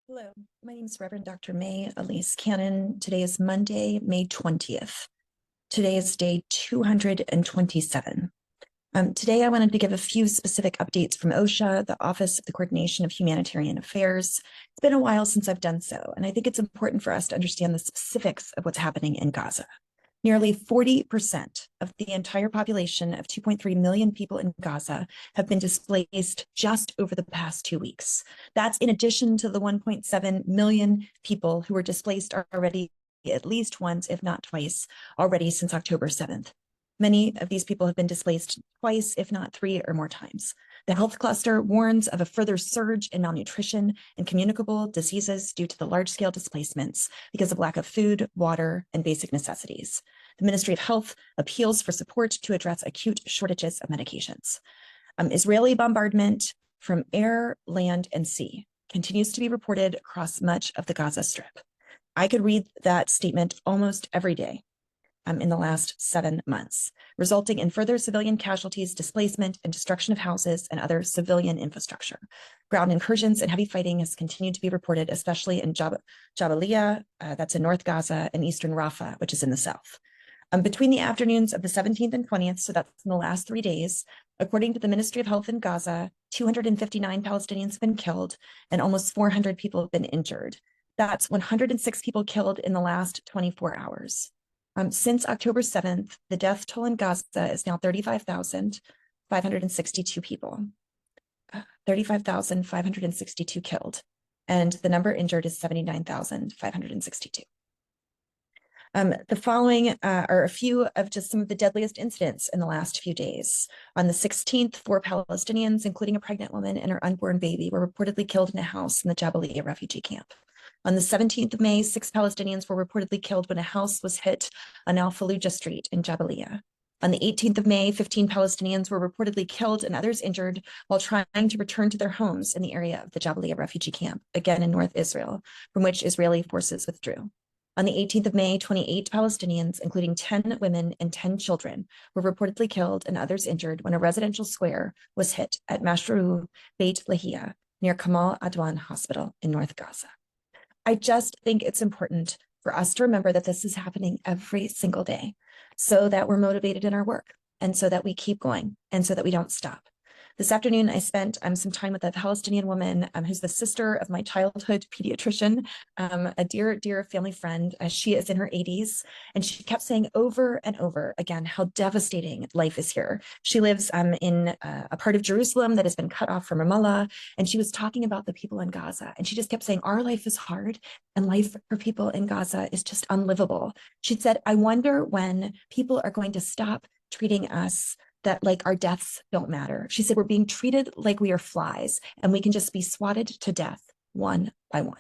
Hello, my name is Reverend Dr. May Elise Cannon. Today is Monday, May 20th. Today is day 227. Today, I wanted to give a few specific updates from OCHA, the Office of the Coordination of Humanitarian Affairs. It's been a while since I've done so, and I think it's important for us to understand the specifics of what's happening in Gaza. Nearly 40% of the entire population of 2.3 million people in Gaza have been displaced just over the past 2 weeks. That's in addition to the 1.7 million people who were displaced already at least once, if not twice, already since October 7th. Many of these people have been displaced twice, if not 3 or more times. The health cluster warns of a further surge in malnutrition and communicable diseases due to the large-scale displacements because of lack of food, water, and basic necessities. The Ministry of Health appeals for support to address acute shortages of medications. Israeli bombardment from air, land, and sea continues to be reported across much of the Gaza Strip. I could read that statement almost every day in the last 7 months, resulting in further civilian casualties, displacement, and destruction of houses and other civilian infrastructure. Ground incursions and heavy fighting has continued to be reported, especially in Jabalia, that's in North Gaza, and eastern Rafah, which is in the south. Between the afternoons of the 17th and 20th, so that's in the last 3 days, according to the Ministry of Health in Gaza, 259 Palestinians have been killed and almost 400 people have been injured. That's 106 people killed in the last 24 hours. Since October 7th, the death toll in Gaza is now 35,562 people. 35,562 killed, and the number injured is 79,562. The following are a few of just some of the deadliest incidents in the last few days. On the 16th, 4 Palestinians, including a pregnant woman and her unborn baby, were reportedly killed in a house in the Jabalia refugee camp. On the 17th of May, 6 Palestinians were reportedly killed when a house was hit on Al Fallujah Street in Jabalia. On the 18th of May, 15 Palestinians were reportedly killed and others injured while trying to return to their homes in the area of the Jabalia refugee camp, again in North Israel, from which Israeli forces withdrew. On the 18th of May, 28 Palestinians, including 10 women and 10 children, were reportedly killed and others injured when a residential square was hit at Mashru Beit Lahia near Kamal Adwan Hospital in North Gaza. I just think it's important for us to remember that this is happening every single day so that we're motivated in our work and so that we keep going and so that we don't stop. This afternoon, I spent some time with a Palestinian woman who's the sister of my childhood pediatrician, a dear, dear family friend. She is in her 80s, and she kept saying over and over again how devastating life is here. She lives in a part of Jerusalem that has been cut off from Ramallah, and she was talking about the people in Gaza, and she just kept saying, our life is hard, and life for people in Gaza is just unlivable. She said, I wonder when people are going to stop treating us that like our deaths don't matter. She said, we're being treated like we are flies and we can just be swatted to death one by one.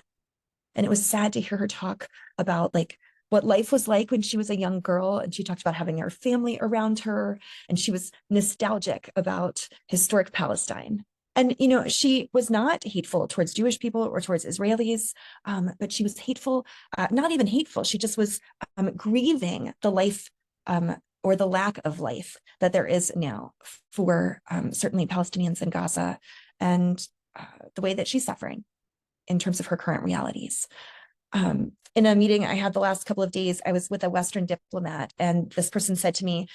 And it was sad to hear her talk about like what life was like when she was a young girl. And she talked about having her family around her. And she was nostalgic about historic Palestine. And, you know, she was not hateful towards Jewish people or towards Israelis, but she was hateful, not even hateful. She just was grieving the life or the lack of life that there is now for certainly Palestinians in Gaza and the way that she's suffering in terms of her current realities. In a meeting I had the last couple of days, I was with a Western diplomat, and this person said to me,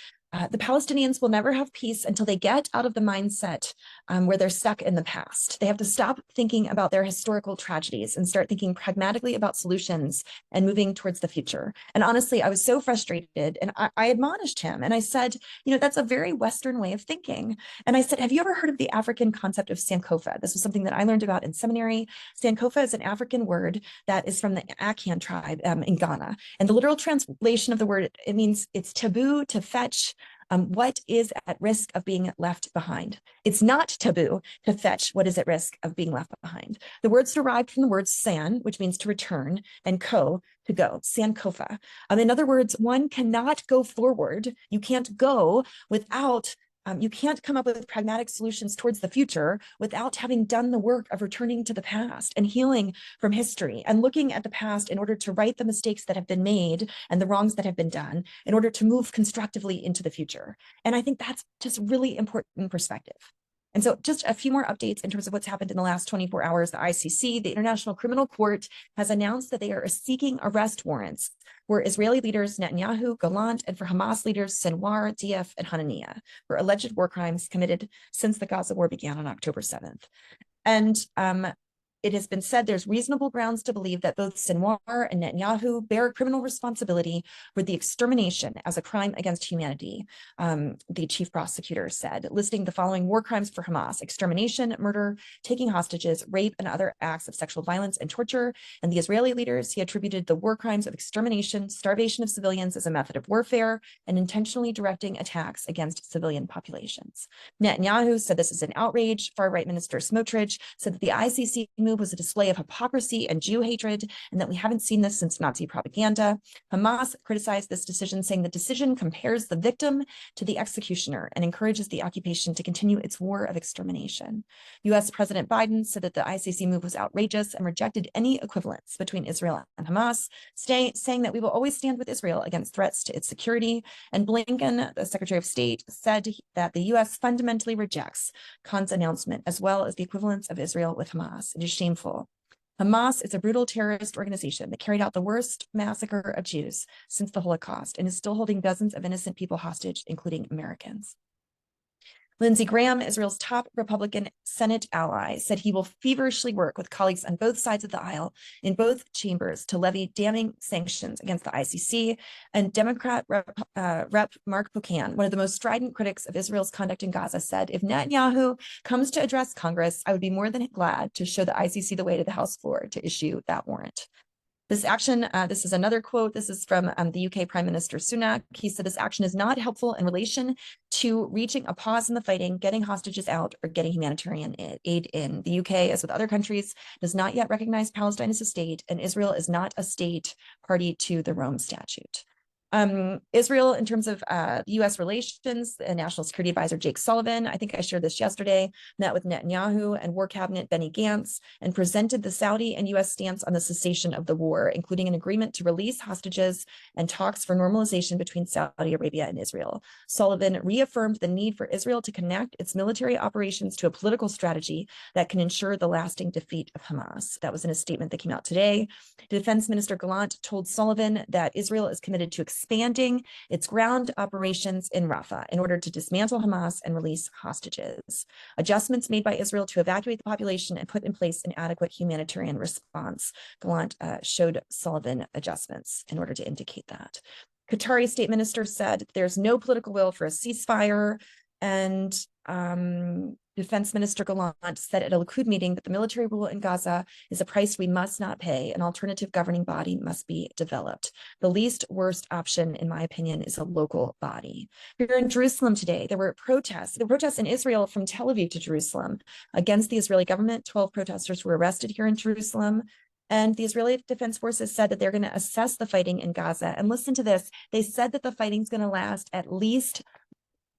the Palestinians will never have peace until they get out of the mindset where they're stuck in the past. They have to stop thinking about their historical tragedies and start thinking pragmatically about solutions and moving towards the future. And honestly, I was so frustrated, and I admonished him, and I said, you know, that's a very Western way of thinking. And I said, have you ever heard of the African concept of Sankofa? This was something that I learned about in seminary. Sankofa is an African word that is from the Akan tribe in Ghana. And the literal translation of the word, it means it's taboo to fetch what is at risk of being left behind. It's not taboo to fetch what is at risk of being left behind. The word's derived from the word san, which means to return, and ko, to go, Sankofa. In other words, one cannot go forward. You can't go without you can't come up with pragmatic solutions towards the future without having done the work of returning to the past and healing from history and looking at the past in order to right the mistakes that have been made and the wrongs that have been done in order to move constructively into the future. And I think that's just really important perspective. And so just a few more updates in terms of what's happened in the last 24 hours. The ICC, the International Criminal Court, has announced that they are seeking arrest warrants for Israeli leaders Netanyahu, Gallant, and for Hamas leaders Sinwar, Diaf, and Hanania for alleged war crimes committed since the Gaza war began on October 7th. And it has been said there's reasonable grounds to believe that both Sinwar and Netanyahu bear criminal responsibility for the extermination as a crime against humanity, the chief prosecutor said, listing the following war crimes for Hamas: extermination, murder, taking hostages, rape, and other acts of sexual violence and torture. And the Israeli leaders, he attributed the war crimes of extermination, starvation of civilians as a method of warfare, and intentionally directing attacks against civilian populations. Netanyahu said this is an outrage. Far-right Minister Smotrich said that the ICC move was a display of hypocrisy and Jew hatred, and that we haven't seen this since Nazi propaganda. Hamas criticized this decision, saying the decision compares the victim to the executioner and encourages the occupation to continue its war of extermination. U.S. President Biden said that the ICC move was outrageous and rejected any equivalence between Israel and Hamas, saying that we will always stand with Israel against threats to its security. And Blinken, the Secretary of State, said that the U.S. fundamentally rejects Khan's announcement, as well as the equivalence of Israel with Hamas. It is shameful. Hamas is a brutal terrorist organization that carried out the worst massacre of Jews since the Holocaust and is still holding dozens of innocent people hostage, including Americans. Lindsey Graham, Israel's top Republican Senate ally, said he will feverishly work with colleagues on both sides of the aisle in both chambers to levy damning sanctions against the ICC. And Democrat Rep. Mark Pocan, one of the most strident critics of Israel's conduct in Gaza, said, if Netanyahu comes to address Congress, I would be more than glad to show the ICC the way to the House floor to issue that warrant. This action, this is another quote, this is from the UK Prime Minister Sunak. He said this action is not helpful in relation to reaching a pause in the fighting, getting hostages out, or getting humanitarian aid in. The UK, as with other countries, does not yet recognize Palestine as a state, and Israel is not a state party to the Rome Statute. Israel, in terms of U.S. relations, the National Security Advisor Jake Sullivan, I think I shared this yesterday, met with Netanyahu and War Cabinet Benny Gantz and presented the Saudi and U.S. stance on the cessation of the war, including an agreement to release hostages and talks for normalization between Saudi Arabia and Israel. Sullivan reaffirmed the need for Israel to connect its military operations to a political strategy that can ensure the lasting defeat of Hamas. That was in a statement that came out today. Defense Minister Gallant told Sullivan that Israel is committed to expanding its ground operations in Rafah in order to dismantle Hamas and release hostages. Adjustments made by Israel to evacuate the population and put in place an adequate humanitarian response. Gallant showed Sullivan adjustments in order to indicate that. Qatari state minister said there's no political will for a ceasefire, and Defense Minister Gallant said at a Likud meeting that the military rule in Gaza is a price we must not pay. An alternative governing body must be developed. The least worst option, in my opinion, is a local body. Here in Jerusalem today, there were protests. There were protests in Israel from Tel Aviv to Jerusalem against the Israeli government. 12 protesters were arrested here in Jerusalem. And the Israeli Defense Forces said that they're going to assess the fighting in Gaza. And listen to this. They said that the fighting is going to last at least,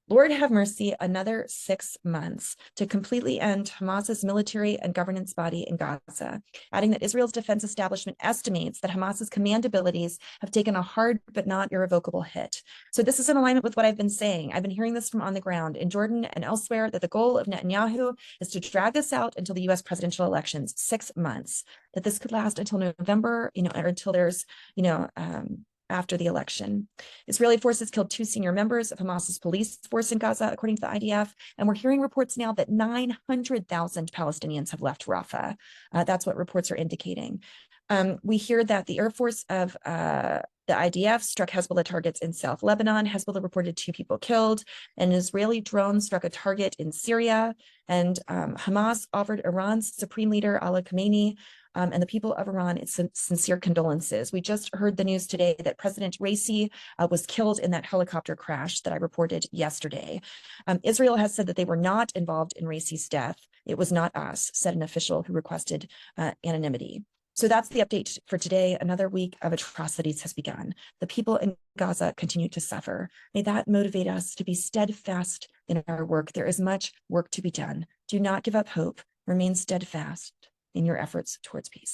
Lord have mercy, another 6 months to completely end Hamas's military and governance body in Gaza, adding that Israel's defense establishment estimates that Hamas's command abilities have taken a hard but not irrevocable hit. So this is in alignment with what I've been saying. I've been hearing this from on the ground in Jordan and elsewhere, that the goal of Netanyahu is to drag this out until the U.S. presidential elections, 6 months, that this could last until November, or until there's, after the election. Israeli forces killed 2 senior members of Hamas's police force in Gaza, according to the IDF. And we're hearing reports now that 900,000 Palestinians have left Rafah. That's what reports are indicating. We hear that the Air Force of the IDF struck Hezbollah targets in South Lebanon. Hezbollah reported 2 people killed. An Israeli drone struck a target in Syria. And Hamas offered Iran's supreme leader, Ali Khamenei, and the people of Iran its sincere condolences. We just heard the news today that President Raisi was killed in that helicopter crash that I reported yesterday. Israel has said that they were not involved in Raisi's death. It was not us, said an official who requested anonymity. So that's the update for today. Another week of atrocities has begun. The people in Gaza continue to suffer. May that motivate us to be steadfast in our work. There is much work to be done. Do not give up hope. Remain steadfast in your efforts towards peace.